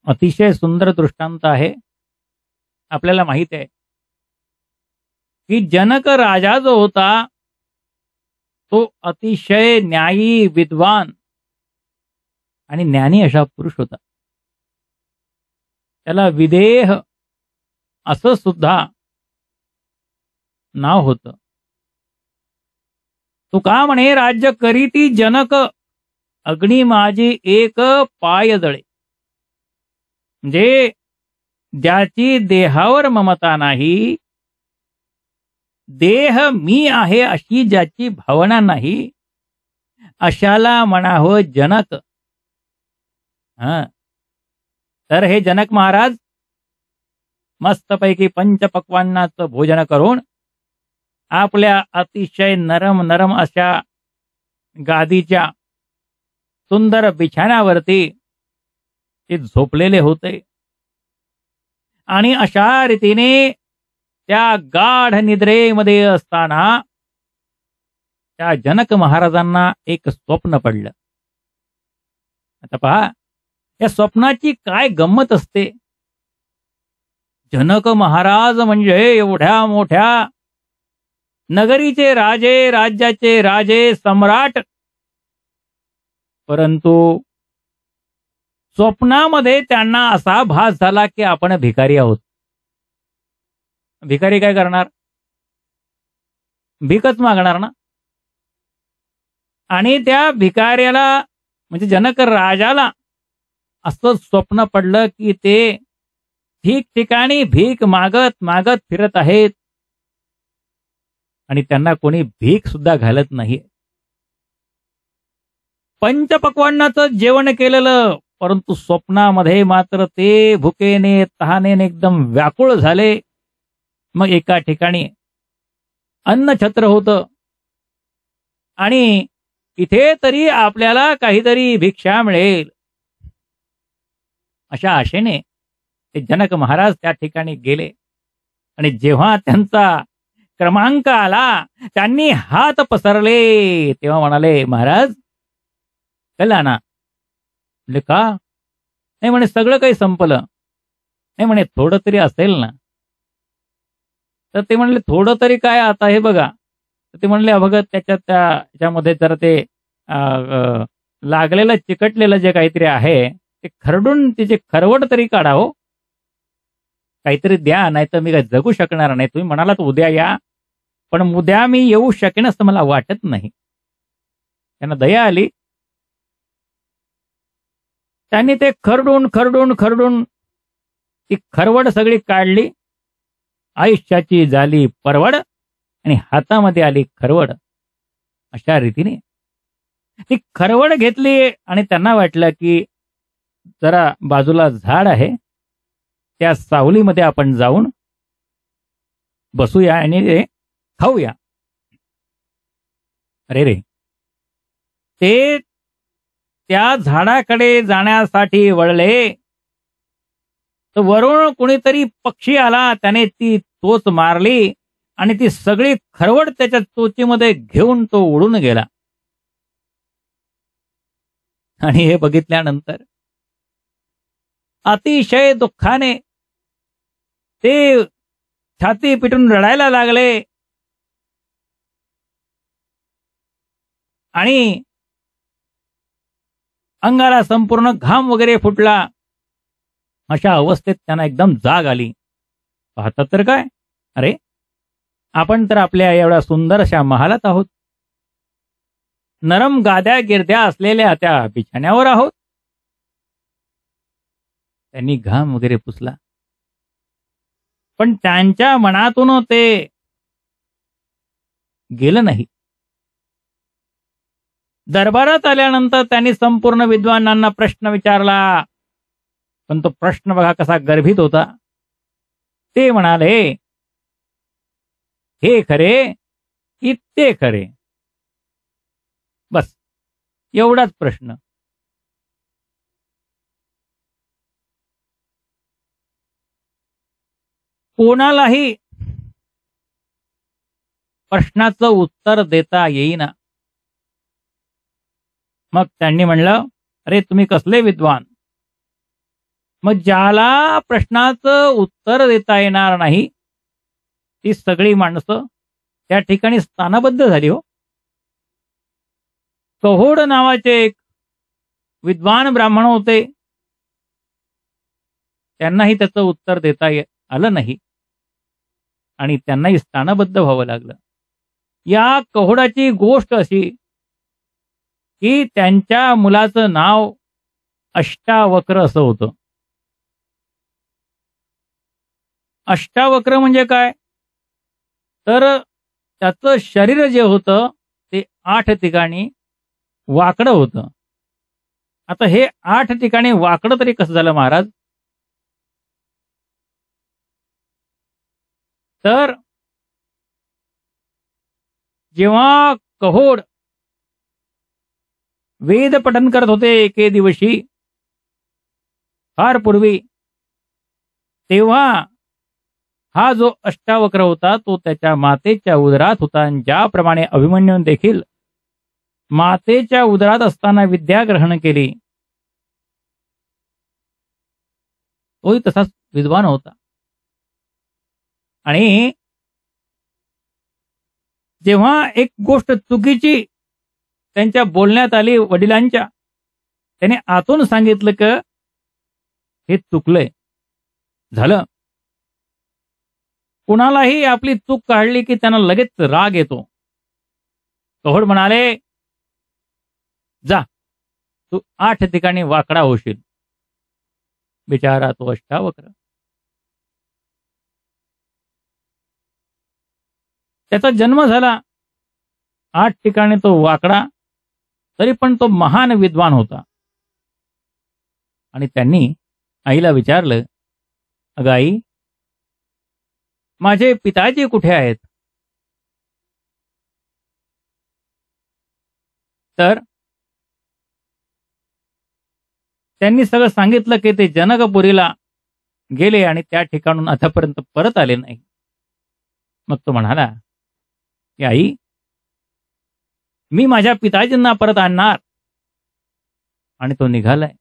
अतिशय सुंदर दृष्टांत आहे. आपल्याला माहित आहे की जनक राजा जो होता तो अतिशय न्यायी, विद्वान आणि ज्ञानी असा पुरुष होता. त्याला विदेह असं सुद्धा नाव होतं. तो का म्हणे, राज्य करीती जनक अग्नी माझी एक पाय जळे. म्हणजे ज्याची देहावर ममता नाही, देह मी आहे अशी ज्याची भावना नाही, अशाला म्हणावं जनक. तर हे जनक महाराज मस्तपैकी पंचपक्वान्नाचं भोजन करून आपल्या अतिशय नरम नरम अशा गादीच्या सुंदर बिछाण्यावरती ते झोपलेले होते. आणि अशा रीतीने त्या गाढ निद्रेमध्ये असताना त्या जनक महाराजांना एक स्वप्न पडलं. आता पहा, या स्वप्नाची काय गंमत असते. जनक महाराज म्हणजे एवढ्या मोठ्या नगरीचे राजे, राज्याचे राजे, सम्राट, परंतु स्वप्नामध्ये त्यांना असा भास झाला की आपण भिकारी आहोत. भिकारी काय करणार? भीकच मागणार ना. आणि त्या भिकाऱ्याला म्हणजे जनक राजाला असं स्वप्न पडलं की ते ठिकठिकाणी भीक मागत मागत फिरत आहेत आणि त्यांना कोणी भीक सुद्धा घालत नाही. पंचपक्वान्नाचं जेवण केलेलं, परंतु स्वप्नामध्ये मात्र ते भुकेने तहानेने एकदम व्याकुळ झाले. मग एका ठिकाणी अन्नछत्र होतं आणि इथे तरी आपल्याला काहीतरी भिक्षा मिळेल अशा आशेने ते जनक महाराज त्या ठिकाणी गेले. आणि जेव्हा त्यांचा क्रमांक आला, त्यांनी हात पसरले, तेव्हा म्हणाले, महाराज कळला ना? म्हणजे का? नाही म्हणे, सगळं काही संपलं. नाही म्हणे, थोडं तरी असेल ना. तर ते म्हणले, थोडं तरी काय, आता हे बघा. तर ते म्हणले, बघा त्याच्यामध्ये जर ते लागलेलं चिकटलेलं जे काहीतरी आहे ते खरडून तिचे खरवड तरी काढावं, काहीतरी द्या, नाही तर मी काय जगू शकणार नाही. तुम्ही म्हणालात उद्या या, पण उद्या मी येऊ शकेन असं मला वाटत नाही. त्यांना दया आली. त्यांनी ते खरडून खरडून खरडून ती खरवड सगळी काढली. आयुष्याची झाली परवड आणि हातामध्ये आली खरवड. अशा रीतीने ती खरवड घेतली आणि त्यांना वाटलं की जरा बाजूला झाड आहे, त्या सावलीमध्ये आपण जाऊन बसूया आणि ते खाऊया. अरे रे, ते त्या झाडाकडे जाण्यासाठी वळले तर वरून कुणीतरी पक्षी आला, त्याने ती चोच मारली आणि ती सगळी खरवड त्याच्या चोचीमध्ये घेऊन तो उडून गेला. आणि हे बघितल्यानंतर अतिशय दुःखाने ते छाती पिटून रडायला लागले. आणि अंगाला संपूर्ण घाम वगैरे फुटला. अशा अवस्थेत त्यांना एकदम जाग आली. पाहतात तर काय, अरे आपण तर आपल्या एवढ्या सुंदर अशा महालात आहोत, नरम गाद्या गिरद्या असलेल्या त्या बिछाण्यावर आहोत. त्यांनी घाम वगैरे पुसला, पण त्यांच्या मनातून ते गेलं नाही. दरबारात आल्यानंतर त्यांनी संपूर्ण विद्वानांना प्रश्न विचारला, पण तो प्रश्न बघा कसा गर्भित होता. ते म्हणाले, हे खरे की ते खरे? बस एवढाच प्रश्न. कोणालाही प्रश्नाचं उत्तर देता येईना. मग त्यांनी म्हणलं, अरे तुम्ही कसले विद्वान? मग ज्याला प्रश्नाचं उत्तर देता येणार नाही ती सगळी माणसं त्या ठिकाणी स्थानबद्ध झाली हो. कहोड नावाचे एक विद्वान ब्राह्मण होते. त्यांनाही त्याचं उत्तर देता आलं नाही आणि त्यांनाही स्थानबद्ध व्हावं लागलं. या कहोडाची गोष्ट अशी की त्यांच्या मुलाचं नाव अष्टावक्र असं होतं. अष्टावक्र म्हणजे काय, तर त्याचं शरीर जे होतं ते 8 ठिकाणी वाकडं होतं. आता हे 8 ठिकाणी वाकडं तरी कसं झालं महाराज, तर जेव्हा कहोड वेद पठन करत होते एके दिवशी फार पूर्वी, तेव्हा हा जो अष्टावक्र होता तो त्याच्या मातेच्या उदरात होता. आणि ज्याप्रमाणे अभिमन्यूने देखील मातेच्या उदरात असताना विद्या ग्रहण केली, तोही तसाच विद्वान होता. आणि जेव्हा एक गोष्ट चुकीची त्यांच्या बोलण्यात आली वडिलांच्या, त्याने आतून सांगितलं की हे चुकलंय, झालं. कुणालाही आपली चूक काढली की त्यांना लगेच राग येतो. कहोड म्हणाले, जा तू 8 ठिकाणी वाकडा होशील. बिचारा तो अष्टावक्र, त्याचा जन्म झाला 8 ठिकाणी तो वाकडा, तरी पण तो महान विद्वान होता. आणि त्यांनी आईला विचारलं, अगं आई, माझे पिताजी कुठे आहेत? तर त्यांनी सगळं सांगितलं की ते जनकपुरीला गेले आणि त्या ठिकाणून आतापर्यंत परत आले नाही. मग तो म्हणाला की आई, मी माझ्या पिताजींना परत आणणार. आणि तो निघालाय.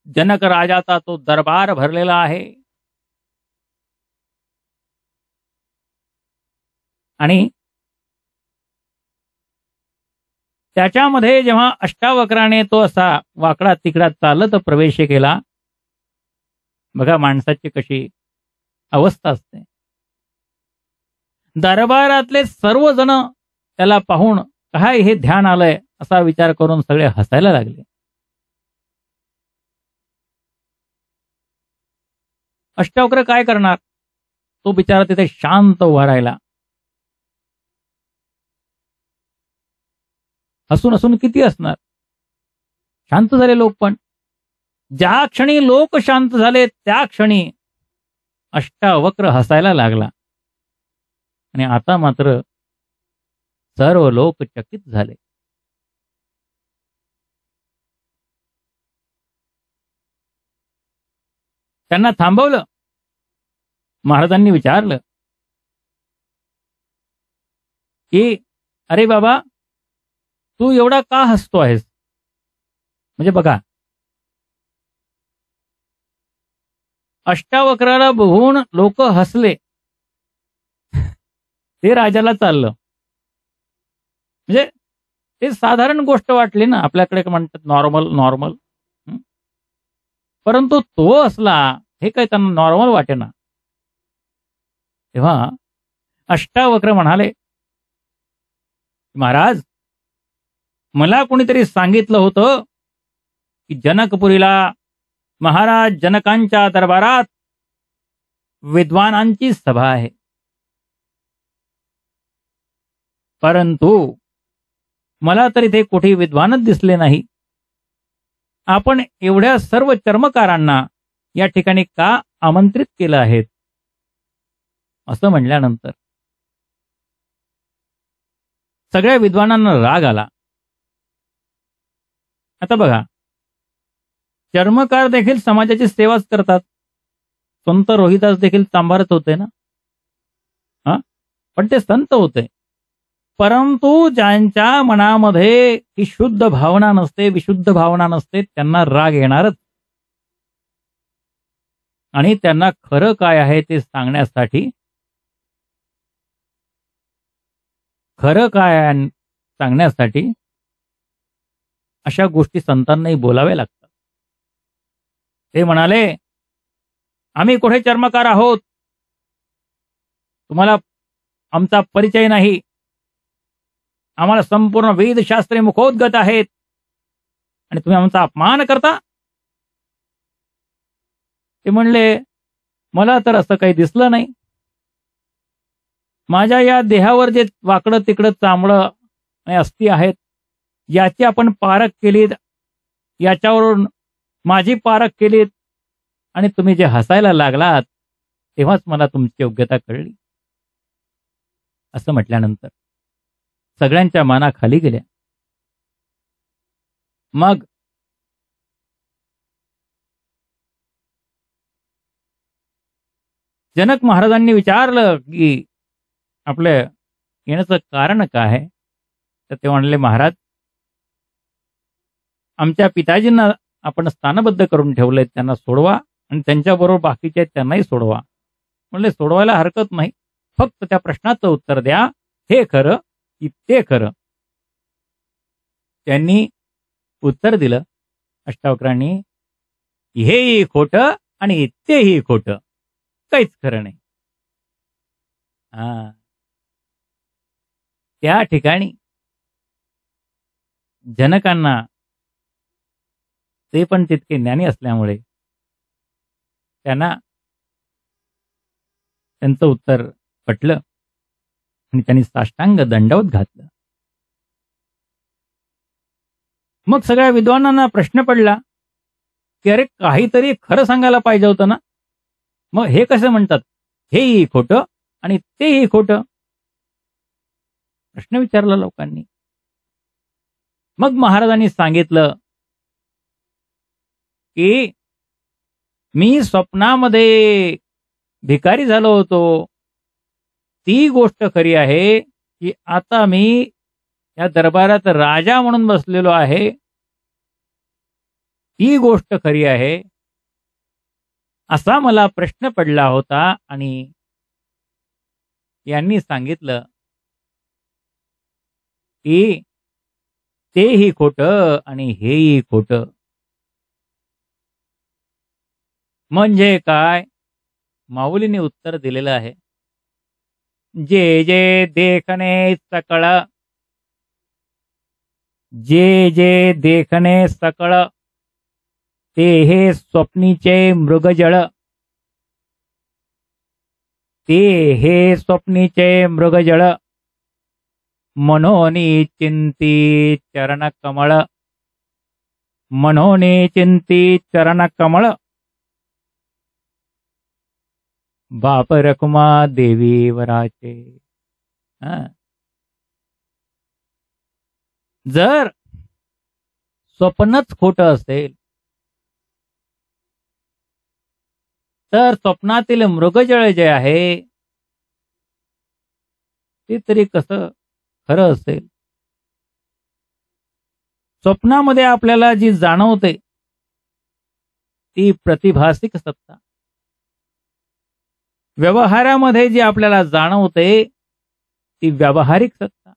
जनक राजाचा तो दरबार भरलेला आहे. आणि त्याच्यामध्ये जेव्हा अष्टावक्राने तो असा वाकडा तिकडा चालत प्रवेश केला, बघा माणसाची कशी अवस्था असते. दरबारातले सर्वजण त्याला पाहून काय हे ध्यान आलंय असा विचार करून सगळे हसायला लागले. अष्टावक्र काय करणार, तो बिचारा तिथे शांत उभा राहिला. हसून हसून किती असणार, शांत झाले लोक. पण ज्या क्षणी लोक शांत झाले त्या क्षणी अष्टावक्र हसायला लागला. आणि आता मात्र सर्व लोक चकित झाले. त्यांना थांबवलं. महाराजांनी विचारलं की अरे बाबा, तू एवढा का हसतो आहेस? म्हणजे बघा, अष्टावक्राला बघून लोक हसले, ते राजाला चाललं. म्हणजे ते साधारण गोष्ट वाटली ना, आपल्याकडे म्हणतात नॉर्मल नॉर्मल. परंतु तो असला हे काही त्यांना नॉर्मल वाटेना. तेव्हा अष्टावक्र म्हणाले, महाराज, मला कोणीतरी सांगितलं होतं की जनकपुरीला महाराज जनकांच्या दरबारात विद्वानांची सभा आहे. परंतु मला तरी ते कुठे विद्वानच दिसले नाही. आपण एवढ्या सर्व चर्मकारांना या ठिकाणी का आमंत्रित केलं आहे? असं म्हणल्यानंतर सगळ्या विद्वानांना राग आला. आता बघा, चर्मकार देखील समाजाची सेवाच करतात. संत रोहिदास देखील चांभारच होते ना, पण ते संत होते. परंतु ज्यांच्या मनामध्ये ही शुद्ध भावना नसते, विशुद्ध भावना नसते, त्यांना राग येणारच. आणि त्यांना खरं काय आहे ते सांगण्यासाठी अशा गोष्टी संतांनाही बोलाव्या लागतात. ते म्हणाले, आम्ही कुठे चर्मकार आहोत, तुम्हाला आमचा परिचय नाही, आम्हाला संपूर्ण वेदशास्त्रे मुखोद्गत आहेत आणि तुम्ही आमचा अपमान करता. ते म्हणले, मला तर असं काही दिसलं नाही. माझ्या या देहावर जे वाकडं तिकडं चामडं आणि अस्थी आहेत, याची आपण पारख केलीत, याच्यावरून माझी पारख केलीत आणि तुम्ही जे हसायला लागलात तेव्हाच मला तुमची योग्यता कळली. असं म्हटल्यानंतर सगळ्यांच्या माना खाली गेल्या. मग जनक महाराजांनी विचारलं की आपल्या येण्याचं कारण काय आहे. तर ते म्हणले, महाराज, आमच्या पिताजींना आपण स्थानबद्ध करून ठेवले, त्यांना सोडवा आणि त्यांच्याबरोबर बाकीचे आहेत त्यांनाही सोडवा. म्हणले, सोडवायला हरकत नाही, फक्त त्या प्रश्नाचं उत्तर द्या, हे खरं की ते खरं. त्यांनी उत्तर दिलं अष्टावक्रांनी, हेही खोटं आणि तेही खोटं, काहीच खरं नाही. त्या ठिकाणी जनकांना ते पण तितके ज्ञानी असल्यामुळे त्यांना त्यांचं उत्तर पटलं आणि त्यांनी साष्टांग दंडवत घातलं. मग सगळ्या विद्वानांना प्रश्न पडला की अरे, काहीतरी खरं सांगायला पाहिजे होतं ना, मग हे कसं म्हणतात हेही खोटं आणि तेही खोटं. प्रश्न विचारला लोकांनी. मग महाराजांनी सांगितलं की मी स्वप्नामध्ये भिकारी झालो होतो, ती गोष्ट खरी आहे की आता मी या दरबारात राजा म्हणून बसलेलो आहे, ती गोष्ट खरी आहे. असा मला प्रश्न पडला होता आणि यांनी सांगितलं की तेही खोटं आणि हेही खोटं. म्हणजे काय? माऊलीने उत्तर दिलेलं आहे, जे जे देखणे सकळ, जे जे देखणे सकळ, ते हे स्वप्नीचे मृगजळ, ते हे स्वप्नीचे मृगजळ, मनोनी चिंती चरण कमळ, मनोनी चिंती चरण कमळ. बाप रखुमा देवी वराचे. जर स्वप्नच खोटं असेल तर स्वप्नातील मृगजळ जे आहे ते तरी कसं खरं असेल. स्वप्नामध्ये आपल्याला जी जाणवते ती प्रतिभासिक सत्ता, व्यवहारामध्ये जी आपल्याला जाणवते ती व्यावहारिक सत्ता,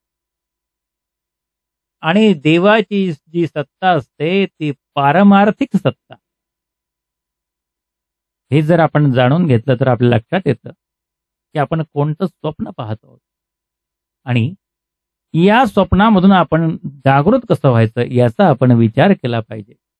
आणि देवाची जी सत्ता असते ती पारमार्थिक सत्ता. हे जर आपण जाणून घेतलं तर आपल्या लक्षात येतं की आपण कोणतं स्वप्न पाहतो आणि या स्वप्नामधून आपण जागृत कसं व्हायचं याचा आपण विचार केला पाहिजे.